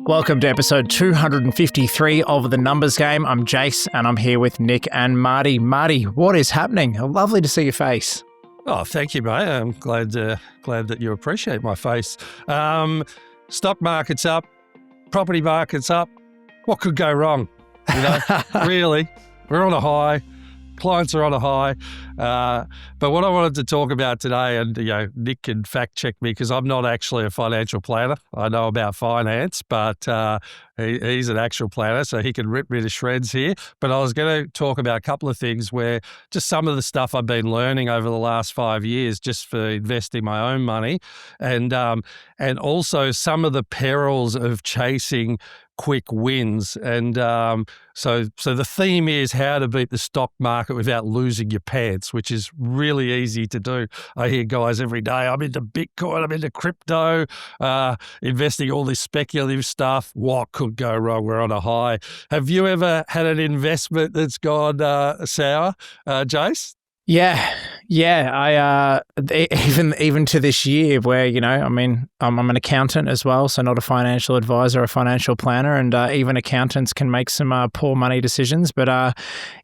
Welcome to episode 253 of The Numbers Game. I'm Jace and I'm here with Nick and Marty. Marty, what is happening? Lovely to see your face. Oh, thank you, mate. I'm glad that you appreciate my face. Stock market's up, property market's up. What could go wrong? You know, really, we're on a high. Clients are on a high. But what I wanted to talk about today, and Nick can fact check me because I'm not actually a financial planner. I know about finance, but he's an actual planner, so he can rip me to shreds here. But I was going to talk about a couple of things where just some of the stuff I've been learning over the last 5 years just for investing my own money, and also some of the perils of chasing quick wins. And so the theme is how to beat the stock market without losing your pants, which is really easy to do. I hear guys every day, I'm into Bitcoin, I'm into crypto, investing all this speculative stuff. What could go wrong? We're on a high. Have you ever had an investment that's gone sour, Jace? Yeah. I even to this year where, I'm an accountant as well, so not a financial advisor, a financial planner, and even accountants can make some poor money decisions. But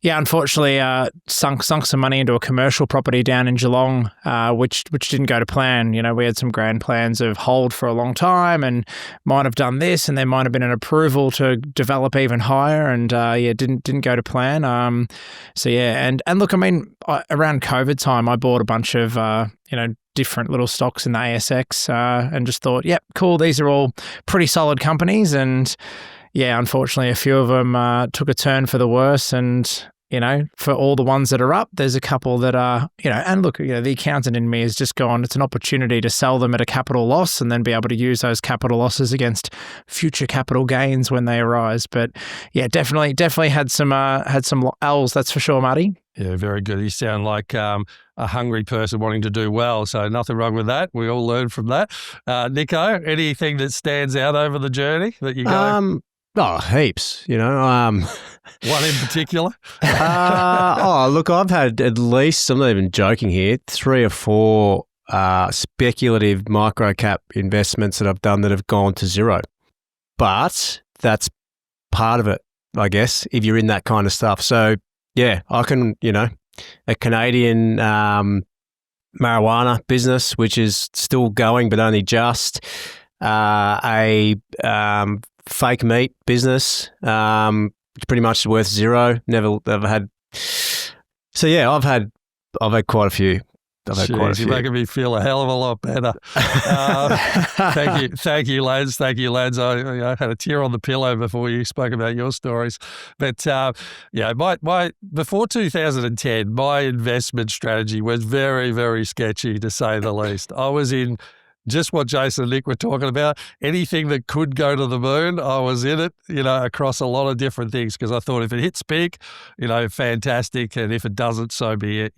unfortunately, sunk some money into a commercial property down in Geelong, which didn't go to plan. We had some grand plans of hold for a long time, and might have done this, and there might have been an approval to develop even higher, and didn't go to plan. And look, around COVID time, I bought a bunch of, different little stocks in the ASX and just thought, yep, cool. These are all pretty solid companies. And unfortunately, a few of them took a turn for the worse. And, for all the ones that are up, there's a couple that are, and look, the accountant in me has just gone, it's an opportunity to sell them at a capital loss and then be able to use those capital losses against future capital gains when they arise. But definitely had some L's, that's for sure, Marty. Yeah, very good. You sound like a hungry person wanting to do well, so nothing wrong with that. We all learn from that. Nico, anything that stands out over the journey that you go? Heaps, One in particular? Look, I've had at least, I'm not even joking here, 3 or 4 speculative micro-cap investments that I've done that have gone to zero. But that's part of it, I guess, if you're in that kind of stuff. So, yeah, I can, a Canadian marijuana business, which is still going, but only just, a fake meat business, pretty much worth zero. Never had. So yeah, I've had quite a few. You're making me feel a hell of a lot better. Thank you, lads. I had a tear on the pillow before you spoke about your stories. But my before 2010, my investment strategy was very, very sketchy, to say the least. I was in just what Jason and Nick were talking about. Anything that could go to the moon, I was in it, across a lot of different things, because I thought if it hits big, fantastic. And if it doesn't, so be it,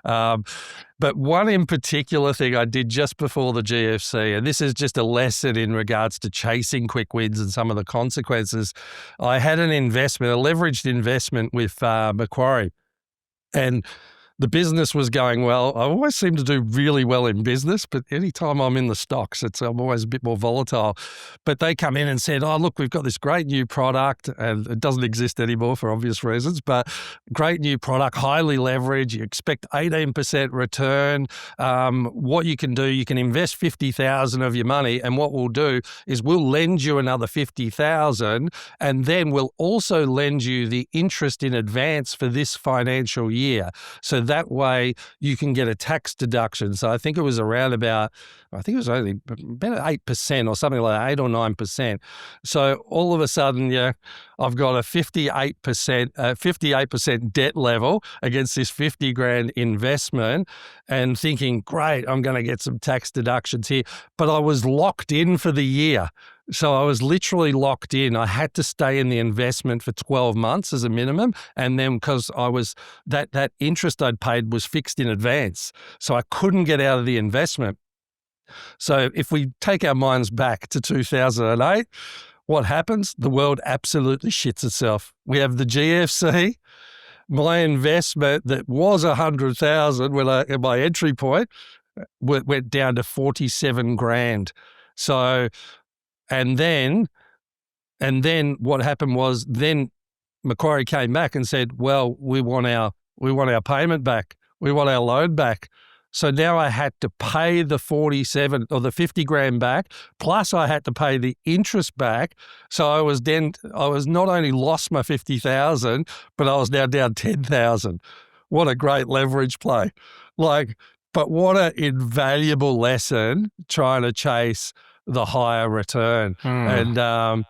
But one in particular thing I did just before the GFC, and this is just a lesson in regards to chasing quick wins and some of the consequences. I had an investment, a leveraged investment with Macquarie, and the business was going well. I always seem to do really well in business, but anytime I'm in the stocks, I'm always a bit more volatile. But they come in and said, oh, look, we've got this great new product, and it doesn't exist anymore for obvious reasons, but great new product, highly leveraged. You expect 18% return. What you can do, you can invest 50,000 of your money, and what we'll do is we'll lend you another 50,000, and then we'll also lend you the interest in advance for this financial year. So that way you can get a tax deduction. So I think it was only about 8% or something like that, 8 or 9%. So all of a sudden, I've got a 58% debt level against this 50 grand investment, and thinking, great, I'm going to get some tax deductions here. But I was locked in for the year. So I was literally locked in. I had to stay in the investment for 12 months as a minimum. And then because I was, that interest I'd paid was fixed in advance. So I couldn't get out of the investment. So if we take our minds back to 2008, what happens? The world absolutely shits itself. We have the GFC. My investment that was 100,000 when at my entry point went down to 47 grand. So, and then And then what happened was then Macquarie came back and said, well, we want our payment back. We want our loan back. So now I had to pay the 47 or the 50 grand back, plus I had to pay the interest back. So I was not only lost my 50,000, but I was now down 10,000. What a great leverage play. But what an invaluable lesson trying to chase the higher return. And,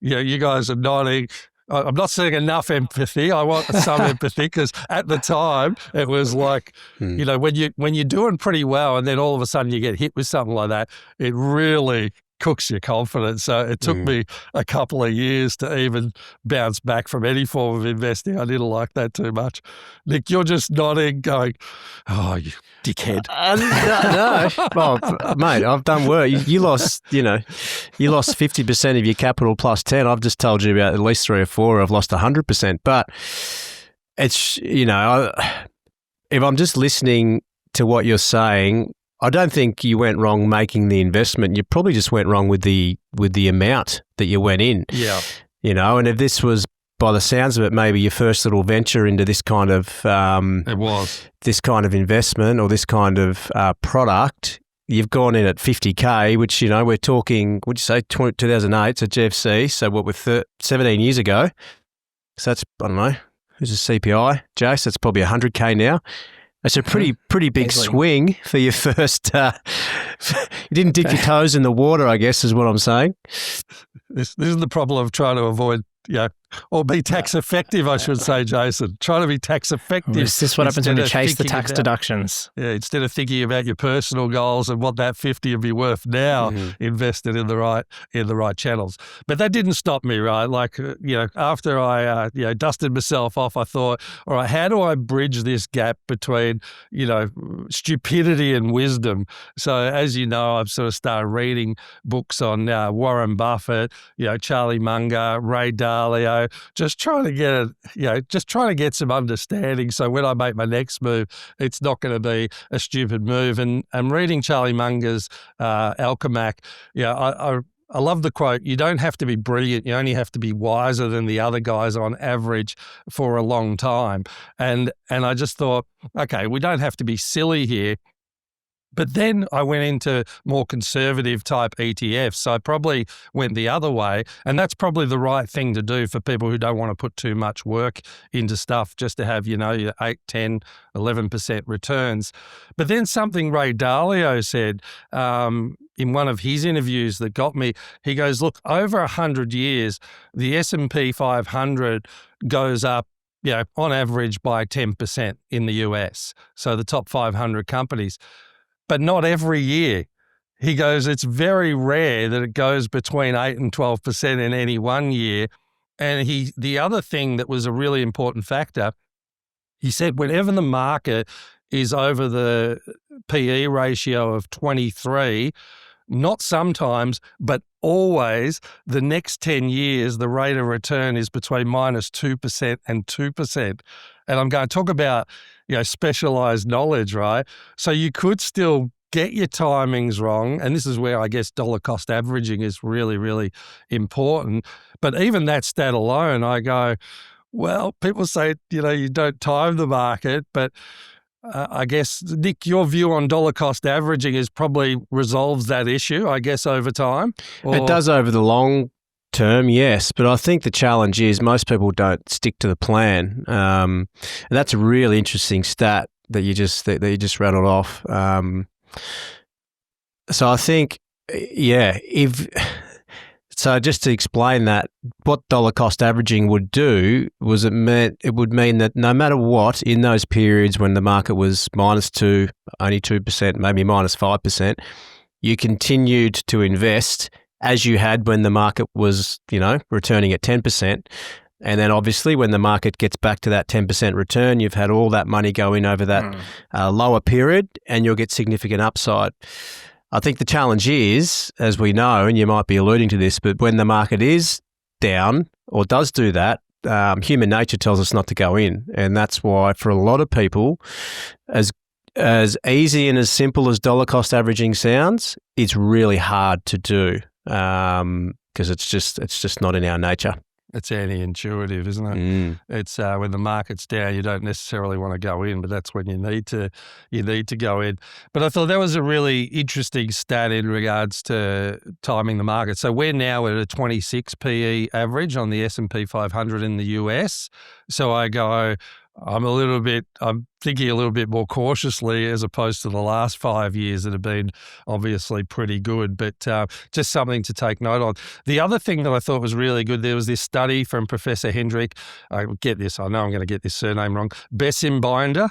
you guys are nodding. I'm not seeing enough empathy. I want some empathy because at the time it was like, when you're doing pretty well and then all of a sudden you get hit with something like that, it really cooks your confidence. So it took me a couple of years to even bounce back from any form of investing. I didn't like that too much. Nick, you're just nodding, going, "Oh, you dickhead." No. Well, mate, I've done work. You lost 50% of your capital plus 10. I've just told you about at least 3 or 4. I've lost 100%. But it's, if I'm just listening to what you're saying, I don't think you went wrong making the investment. You probably just went wrong with the amount that you went in. Yeah. And if this was, by the sounds of it, maybe your first little venture into this kind of it was this kind of investment or this kind of product, you've gone in at 50K, which we're talking. Would you say 2008? So GFC. So what, with 17 years ago? So that's, I don't know, who's a CPI? Jace, that's probably 100K now. It's a pretty big swing for your first. You didn't dip your toes in the water, I guess, is what I'm saying. This is the problem of trying to avoid, or be tax effective, I should say, Jason. Trying to be tax effective. Is this what happens when you chase the tax deductions? Yeah, instead of thinking about your personal goals and what that 50 would be worth now, invested in the right channels. But that didn't stop me, right? After I dusted myself off, I thought, all right, how do I bridge this gap between stupidity and wisdom? So as you know, I've sort of started reading books on Warren Buffett, Charlie Munger, Ray Dalio, just trying to get some understanding. So when I make my next move, it's not going to be a stupid move. And I'm reading Charlie Munger's Alchemac. I love the quote, you don't have to be brilliant, you only have to be wiser than the other guys on average for a long time. And I just thought, okay, we don't have to be silly here. But then I went into more conservative type ETFs. So I probably went the other way. And that's probably the right thing to do for people who don't want to put too much work into stuff just to have, your 8, 10, 11% returns. But then something Ray Dalio said in one of his interviews that got me, he goes, look, over 100 years, the S&P 500 goes up, on average by 10% in the US. So the top 500 companies. But not every year. He goes, it's very rare that it goes between 8 and 12% in any one year. And the other thing that was a really important factor, he said, whenever the market is over the PE ratio of 23, not sometimes, but always, the next 10 years, the rate of return is between -2% and 2%. And I'm going to talk about, specialized knowledge, right? So you could still get your timings wrong. And this is where I guess dollar cost averaging is really, really important. But even that stat alone, I go, well, people say, you don't time the market, but I guess, Nick, your view on dollar cost averaging is probably resolves that issue, I guess, over time? It does over the long term, yes. But I think the challenge is most people don't stick to the plan. And that's a really interesting stat that you just rattled off. So I think, so just to explain that, what dollar cost averaging would do was it would mean that no matter what, in those periods when the market was -2, only 2%, maybe -5%, you continued to invest as you had when the market was, returning at 10%. And then obviously when the market gets back to that 10% return, you've had all that money go in over that lower period and you'll get significant upside. I think the challenge is, as we know, and you might be alluding to this, but when the market is down or does do that, human nature tells us not to go in. And that's why for a lot of people, as easy and as simple as dollar cost averaging sounds, it's really hard to do. because it's just not in our nature. It's anti-intuitive, isn't it? It's when the market's down, you don't necessarily want to go in, but that's when you need to go in. But I thought that was a really interesting stat in regards to timing the market. So we're now at a 26 PE average on the S&P 500 in the US. So I'm thinking a little bit more cautiously as opposed to the last 5 years that have been obviously pretty good, but just something to take note on. The other thing that I thought was really good, there was this study from Professor Hendrik, I know I'm going to get this surname wrong, Bessimbinder,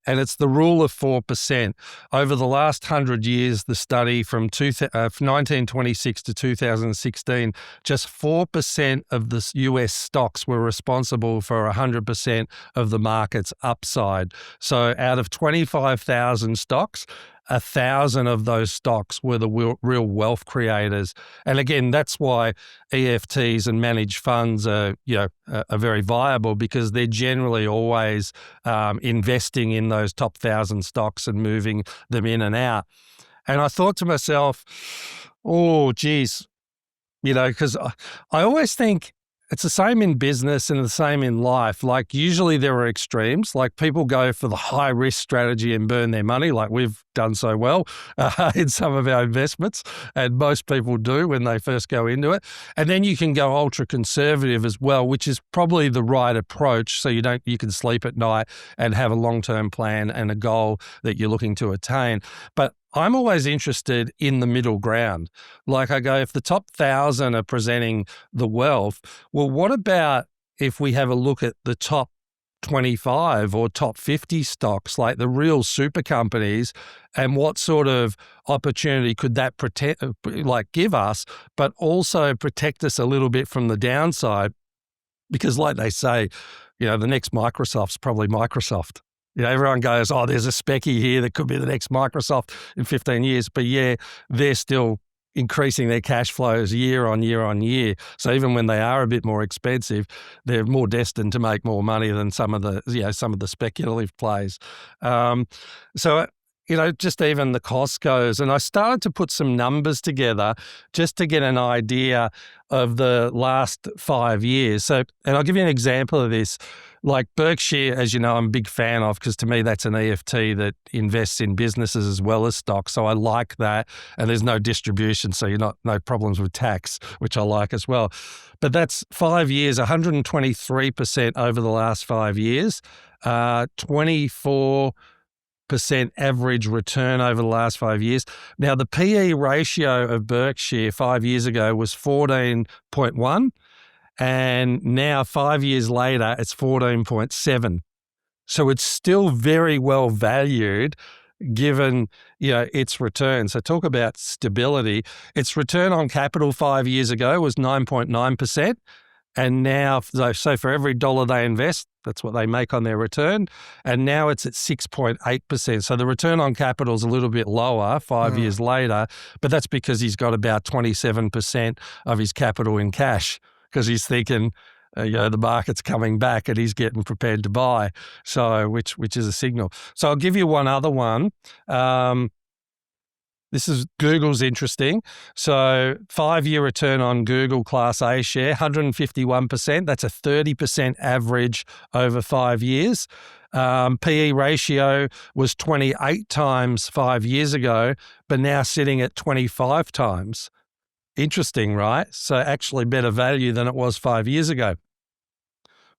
and it's the rule of 4%. Over the last 100 years, the study from 1926 to 2016, just 4% of the US stocks were responsible for 100% of the market's upside. So out of 25,000 stocks, 1,000 of those stocks were the real wealth creators. And again, that's why EFTs and managed funds are very viable, because they're generally always investing in those top 1,000 stocks and moving them in and out. And I thought to myself, oh, geez, because I always think it's the same in business and the same in life. Like usually there are extremes, like people go for the high risk strategy and burn their money, like we've done so well in some of our investments, and most people do when they first go into it. And then you can go ultra conservative as well, which is probably the right approach. So you can sleep at night and have a long-term plan and a goal that you're looking to attain. But I'm always interested in the middle ground. Like I go, if the top 1,000 are presenting the wealth, well, what about if we have a look at the top 25 or top 50 stocks, like the real super companies, and what sort of opportunity could that give us, but also protect us a little bit from the downside? Because like they say, the next Microsoft's probably Microsoft. Everyone goes, oh, there's a specky here that could be the next Microsoft in 15 years. But yeah, they're still increasing their cash flows year on year on year. So even when they are a bit more expensive, they're more destined to make more money than some of the speculative plays. Just even the Costco's. And I started to put some numbers together just to get an idea of the last 5 years. So, and I'll give you an example of this. Like Berkshire, as you know, I'm a big fan of, because to me that's an EFT that invests in businesses as well as stocks. So I like that. And there's no distribution, so no problems with tax, which I like as well. But that's 5 years, 123% over the last 5 years, 24% average return over the last 5 years. Now, the PE ratio of Berkshire 5 years ago was 14.1. And now 5 years later, it's 14.7. So it's still very well valued given, its return. So talk about stability. Its return on capital 5 years ago was 9.9%. And now, so for every dollar they invest, that's what they make on their return. And now it's at 6.8%. So the return on capital is a little bit lower 5 years later, but that's because he's got about 27% of his capital in cash, because he's thinking, the market's coming back and he's getting prepared to buy. So, which is a signal. So I'll give you one other one. This is Google's interesting. So 5-year return on Google Class A share, 151%. That's a 30% average over 5 years. PE ratio was 28 times 5 years ago, but now sitting at 25 times. Interesting, right? So actually better value than it was 5 years ago.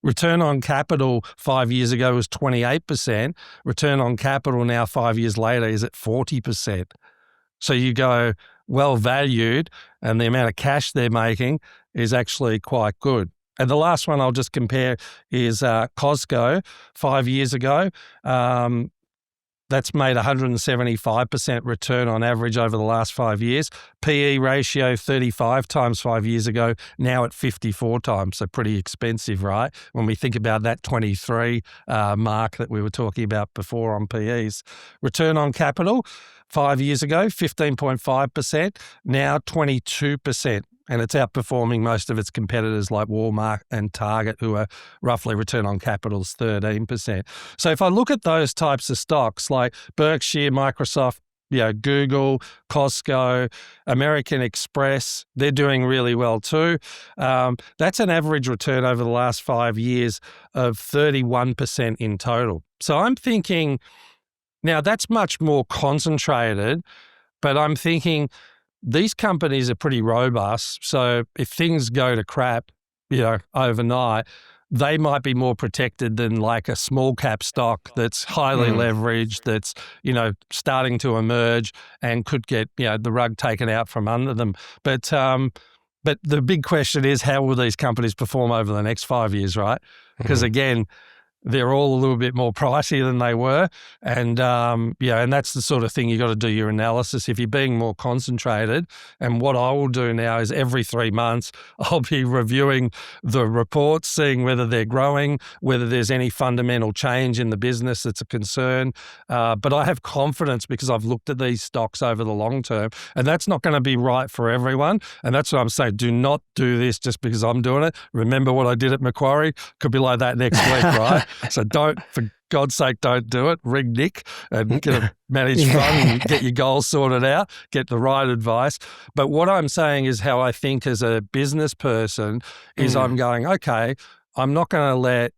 Return on capital 5 years ago was 28%. Return on capital now 5 years later is at 40%. So you go well valued, and the amount of cash they're making is actually quite good. And the last one I'll just compare is Costco 5 years ago. That's made 175% return on average over the last 5 years. PE ratio 35 times 5 years ago, now at 54 times. So pretty expensive, right? When we think about that 23 mark that we were talking about before on PEs. Return on capital 5 years ago, 15.5%, now 22%. And it's outperforming most of its competitors like Walmart and Target, who are roughly return on capital is 13%. So if I look at those types of stocks like Berkshire, Microsoft, Google, Costco, American Express, they're doing really well too. That's an average return over the last 5 years of 31% in total. So I'm thinking, now that's much more concentrated, but I'm thinking these companies are pretty robust. So if things go to crap, overnight, they might be more protected than like a small cap stock that's highly leveraged, that's, starting to emerge and could get, the rug taken out from under them. But the big question is, how will these companies perform over the next 5 years, right? Because again, they're all a little bit more pricey than they were. And, and that's the sort of thing you got to do your analysis if you're being more concentrated. And what I will do now is every 3 months, I'll be reviewing the reports, seeing whether they're growing, whether there's any fundamental change in the business that's a concern. But I have confidence because I've looked at these stocks over the long term, and that's not going to be right for everyone. And that's what I'm saying. Do not do this just because I'm doing it. Remember what I did at Macquarie? Could be like that next week, right? So for God's sake, don't do it. Ring Nick and get a managed fund and get your goals sorted out, get the right advice. But what I'm saying is how I think as a business person is I'm going, okay, I'm not going to let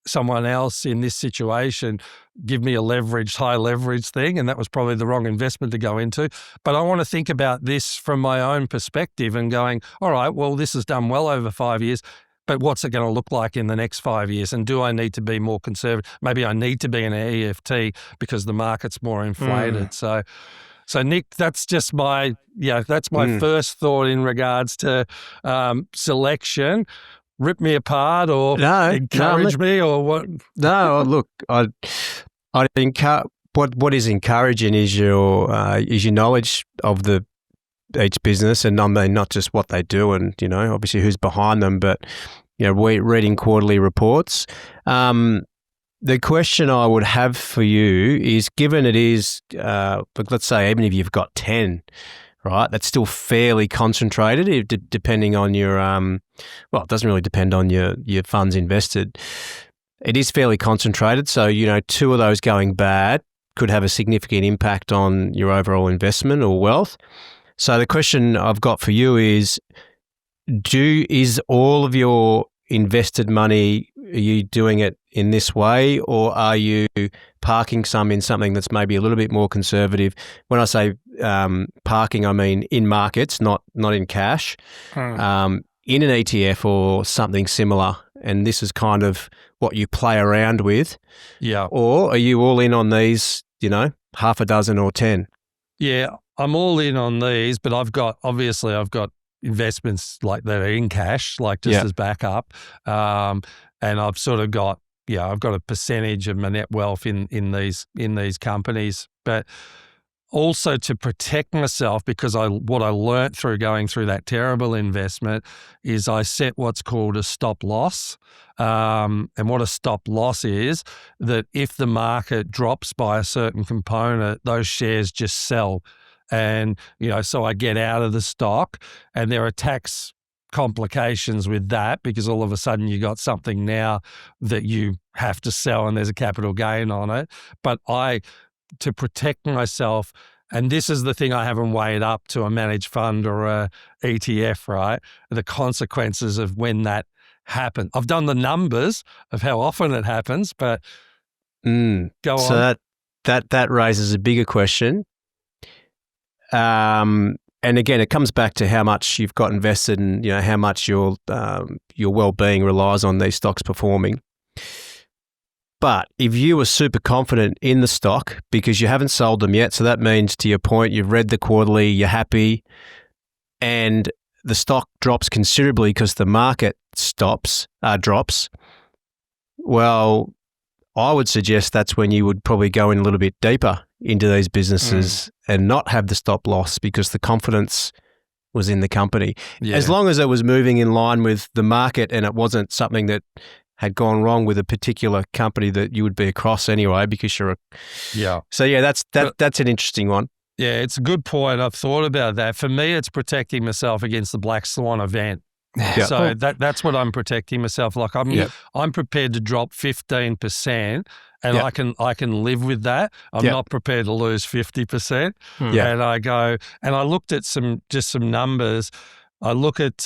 someone else in this situation give me a high leverage thing. And that was probably the wrong investment to go into. But I want to think about this from my own perspective and going, all right, well, this has done well over 5 years. But what's it going to look like in the next 5 years? And do I need to be more conservative? Maybe I need to be an EFT because the market's more inflated. So Nick, that's just my first thought in regards to selection. Rip me apart or encourage me or what? No, look, I what is encouraging is your knowledge of each business, and I mean not just what they do, and obviously who's behind them, but reading quarterly reports. The question I would have for you is, given it is, let's say even if you've got 10, right, that's still fairly concentrated, depending on your it doesn't really depend on your funds invested. It is fairly concentrated, so 2 of those going bad could have a significant impact on your overall investment or wealth. So the question I've got for you is all of your invested money, are you doing it in this way, or are you parking some in something that's maybe a little bit more conservative? When I say parking, I mean in markets, not in cash, in an ETF or something similar. And this is kind of what you play around with. Yeah. Or are you all in on these, half a dozen or 10? Yeah, I'm all in on these, but I've got investments like that are in cash, like just as backup. And I've sort of got, I've got a percentage of my net wealth in these companies, but also to protect myself, because what I learnt through going through that terrible investment is I set what's called a stop loss. And what a stop loss is, that if the market drops by a certain component, those shares just sell. And, so I get out of the stock, and there are tax complications with that, because all of a sudden you got something now that you have to sell and there's a capital gain on it. But to protect myself, and this is the thing I haven't weighed up to a managed fund or a ETF, right? The consequences of when that happens. I've done the numbers of how often it happens, but go on. So that raises a bigger question. And again, it comes back to how much you've got invested and how much your well-being relies on these stocks performing. But if you were super confident in the stock because you haven't sold them yet, so that means, to your point, you've read the quarterly, you're happy, and the stock drops considerably because the market drops, well, I would suggest that's when you would probably go in a little bit deeper into these businesses and not have the stop loss, because the confidence was in the company. Yeah. As long as it was moving in line with the market and it wasn't something that had gone wrong with a particular company that you would be across anyway, because you're So that's an interesting one. Yeah, it's a good point. I've thought about that. For me, it's protecting myself against the black swan event. Yeah. So that's what I'm protecting myself. Like I'm prepared to drop 15% And Yep. I can live with that. I'm Yep. not prepared to lose 50%. Yeah. And I looked at some numbers. I look at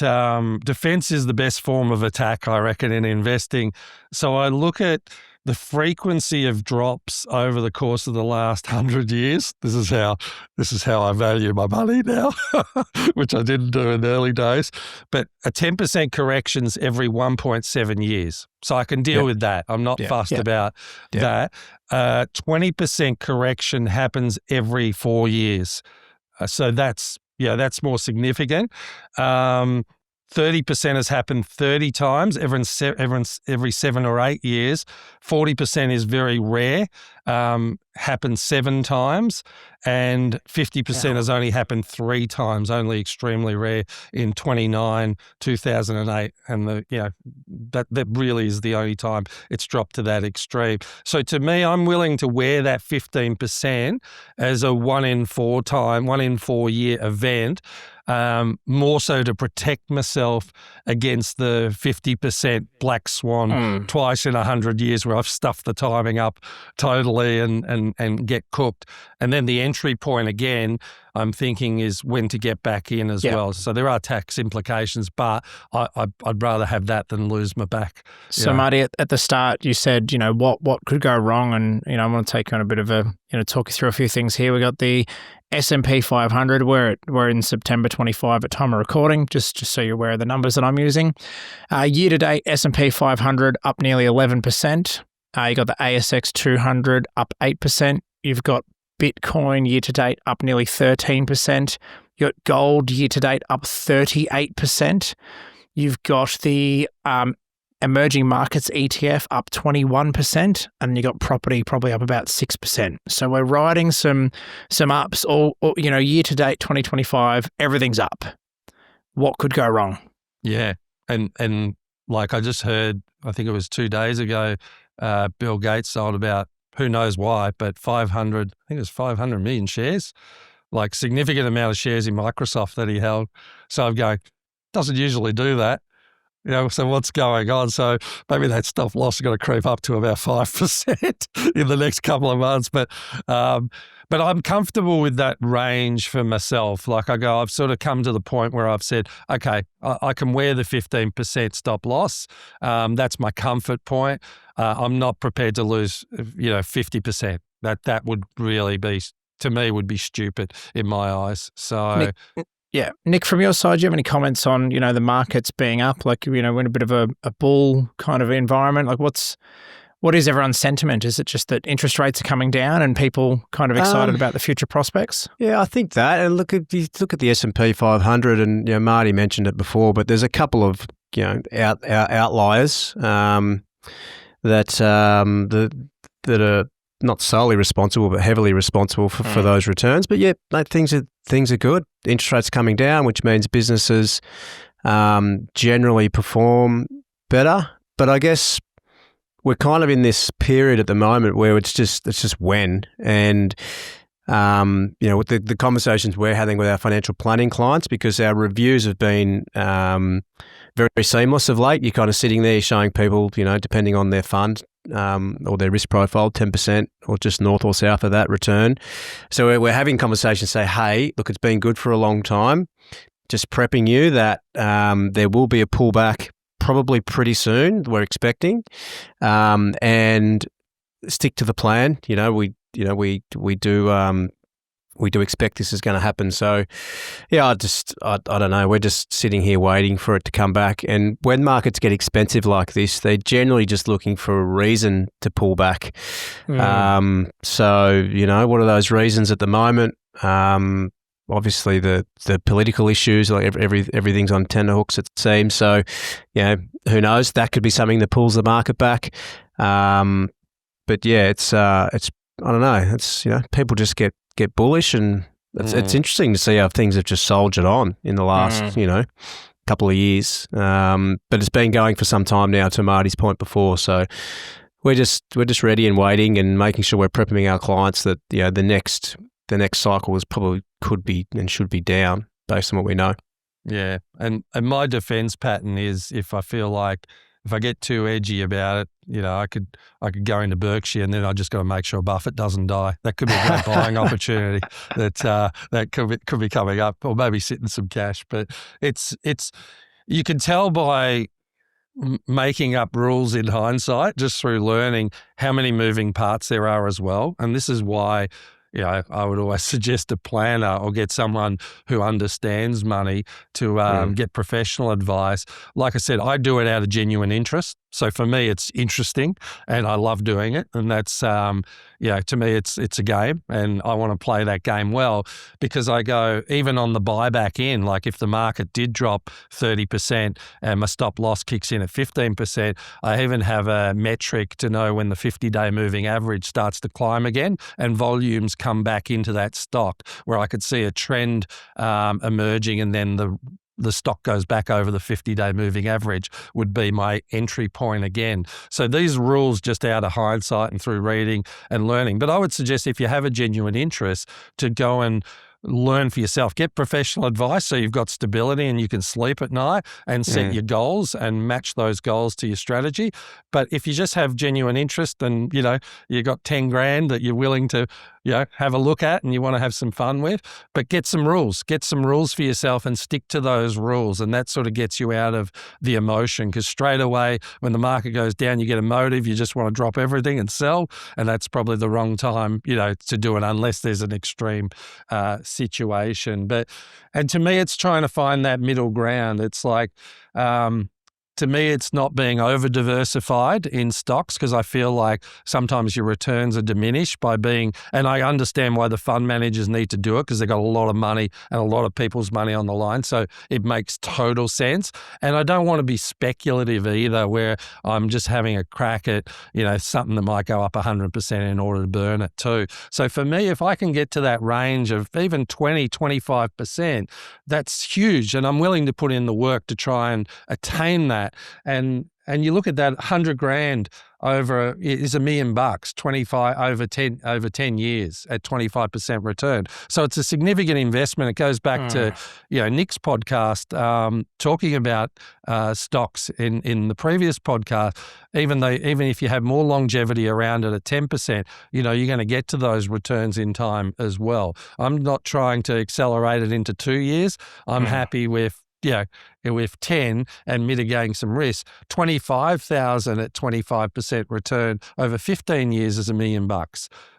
defense is the best form of attack, I reckon, in investing. So I look at the frequency of drops over the course of the last 100 years. This is how I value my money now, which I didn't do in the early days. But a 10% corrections every 1.7 years. So I can deal with that. I'm not fussed about that. 20% correction happens every 4 years. So that's more significant. 30% has happened 30 times every 7 or 8 years. 40% is very rare, happened 7 times, and 50% has only happened 3 times, only extremely rare in 2008, and that really is the only time it's dropped to that extreme. So to me, I'm willing to wear that 15% as a 1 in 4 year event. More so to protect myself against the 50% black swan twice in 100 years where I've stuffed the timing up totally and get cooked. And then the entry point again, I'm thinking is when to get back in as well. So there are tax implications, but I'd rather have that than lose my back. So Marty, at the start, you said, what could go wrong? And, I want to take on a bit of talk you through a few things here. We got the S&P 500. We're in September 25 at time of recording, just so you're aware of the numbers that I'm using. Year to date, S&P 500 up nearly 11%. You got the ASX 200 up 8%. You've got Bitcoin year to date up nearly 13%. You got gold year to date up 38%. You've got the emerging markets ETF up 21%, and you got property probably up about 6%. So we're riding some ups. All year to date 2025, everything's up. What could go wrong? Yeah, and like I just heard, I think it was 2 days ago, Bill Gates sold about, who knows why, but 500 million shares, like significant amount of shares in Microsoft that he held. So I'm going, doesn't usually do that. So what's going on? So maybe that stop loss is going to creep up to about 5% in the next couple of months. But I'm comfortable with that range for myself. Like I've sort of come to the point where I've said, okay, I can wear the 15% stop loss. That's my comfort point. I'm not prepared to lose, 50%. That would really be, to me, would be stupid in my eyes. So. Nick, from your side, do you have any comments on, the markets being up? Like, we're in a bit of a bull kind of environment. Like, what is everyone's sentiment? Is it just that interest rates are coming down and people kind of excited about the future prospects? Yeah, I think that. And look at the S&P 500, and Marty mentioned it before, but there's a couple of outliers that are not solely responsible, but heavily responsible for those returns. But yeah, things are good. Interest rates coming down, which means businesses generally perform better. But I guess we're kind of in this period at the moment where it's just when. And with the conversations we're having with our financial planning clients, because our reviews have been very seamless of late. You're kind of sitting there showing people, depending on their fund or their risk profile, 10% or just north or south of that return. So we're having conversations say, hey, look, it's been good for a long time. Just prepping you that there will be a pullback probably pretty soon, we're expecting, and stick to the plan. We do expect this is going to happen. So, yeah, I don't know. We're just sitting here waiting for it to come back. And when markets get expensive like this, they're generally just looking for a reason to pull back. So, what are those reasons at the moment? Obviously, the political issues, like everything's on tenterhooks, it seems. So, who knows? That could be something that pulls the market back. But yeah, it's I don't know. It's people just get bullish, and it's interesting to see how things have just soldiered on in the last couple of years. But it's been going for some time now, to Marty's point before. So we're just ready and waiting and making sure we're prepping our clients that the next cycle could be and should be down based on what we know. Yeah, and my defense pattern is, if I feel like if I get too edgy about it, I could go into Berkshire, and then I just got to make sure Buffett doesn't die. That could be a great buying opportunity that could be coming up, or maybe sitting some cash. But it's you can tell by making up rules in hindsight, just through learning how many moving parts there are as well. And this is why, I would always suggest a planner or get someone who understands money to get professional advice. Like I said, I do it out of genuine interest. So for me, it's interesting and I love doing it. And that's, to me, it's a game, and I want to play that game well, because I go, even on the buyback in, like if the market did drop 30% and my stop loss kicks in at 15%, I even have a metric to know when the 50-day moving average starts to climb again and volumes come back into that stock, where I could see a trend emerging, and then the stock goes back over the 50-day moving average would be my entry point again. So these rules, just out of hindsight and through reading and learning. But I would suggest, if you have a genuine interest, to go and learn for yourself. Get professional advice so you've got stability and you can sleep at night, and set your goals and match those goals to your strategy. But if you just have genuine interest and, you got 10 grand that you're willing to, have a look at and you want to have some fun with, but get some rules for yourself and stick to those rules. And that sort of gets you out of the emotion, because straight away when the market goes down, you get emotive, you just want to drop everything and sell. And that's probably the wrong time, to do it, unless there's an extreme situation. And to me, it's trying to find that middle ground. It's like, to me, it's not being over diversified in stocks, because I feel like sometimes your returns are diminished by being, and I understand why the fund managers need to do it, because they've got a lot of money and a lot of people's money on the line. So it makes total sense. And I don't want to be speculative either, where I'm just having a crack at, something that might go up 100% in order to burn it too. So for me, if I can get to that range of even 20, 25%, that's huge. And I'm willing to put in the work to try and attain that. And you look at that, 100 grand over is $1 million, 25 over 10 years at 25% return. So it's a significant investment. It goes back to Nick's podcast talking about stocks in the previous podcast. Even if you have more longevity around it at 10%, you're going to get to those returns in time as well. I'm not trying to accelerate it into 2 years. I'm happy with 10 and mitigating some risk. 25,000 at 25% return over 15 years is $1 million.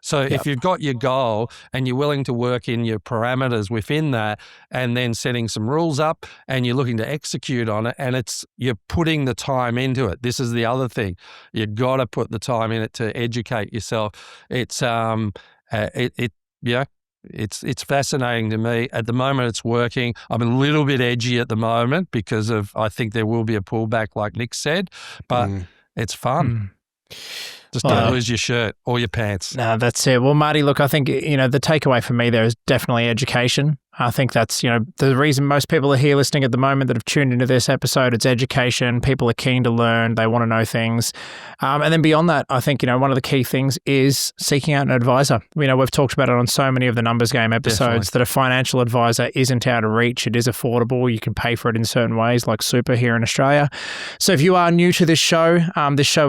So if you've got your goal and you're willing to work in your parameters within that, and then setting some rules up and you're looking to execute on it, and you're putting the time into it. This is the other thing. You've got to put the time in it to educate yourself. It's It's fascinating to me. At the moment, it's working. I'm a little bit edgy at the moment because I think there will be a pullback, like Nick said, but it's fun. Just don't lose your shirt or your pants. No, that's it. Well, Marty, look, I think, the takeaway for me there is definitely education. I think that's, the reason most people are here listening at the moment that have tuned into this episode. It's education. People are keen to learn. They want to know things. And then beyond that, I think, one of the key things is seeking out an advisor. We've talked about it on so many of the Numbers Game episodes that a financial advisor isn't out of reach. It is affordable. You can pay for it in certain ways, like super here in Australia. So if you are new to this show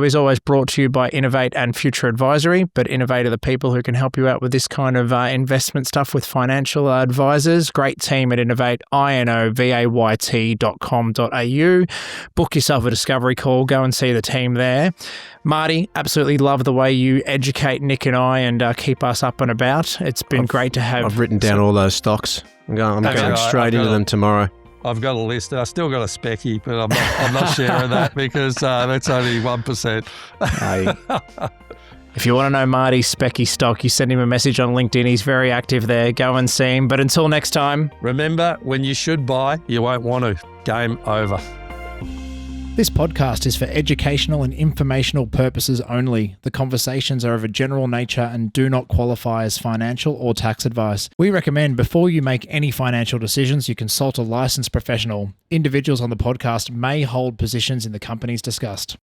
is always brought to you by Innovate and Future Advisory, but Innovate are the people who can help you out with this kind of investment stuff with financial advisors. Great team at Innovate, inovayt.com.au. Book yourself a discovery call. Go and see the team there. Marty, absolutely love the way you educate Nick and I and keep us up and about. It's been great to have. I've written down all those stocks. I'm going straight into them tomorrow. I've got a list. I still got a specky, but I'm not sharing that because that's only 1%. Hey. If you want to know Marty's specky stock, you send him a message on LinkedIn. He's very active there. Go and see him. But until next time, remember, when you should buy, you won't want to. Game over. This podcast is for educational and informational purposes only. The conversations are of a general nature and do not qualify as financial or tax advice. We recommend before you make any financial decisions, you consult a licensed professional. Individuals on the podcast may hold positions in the companies discussed.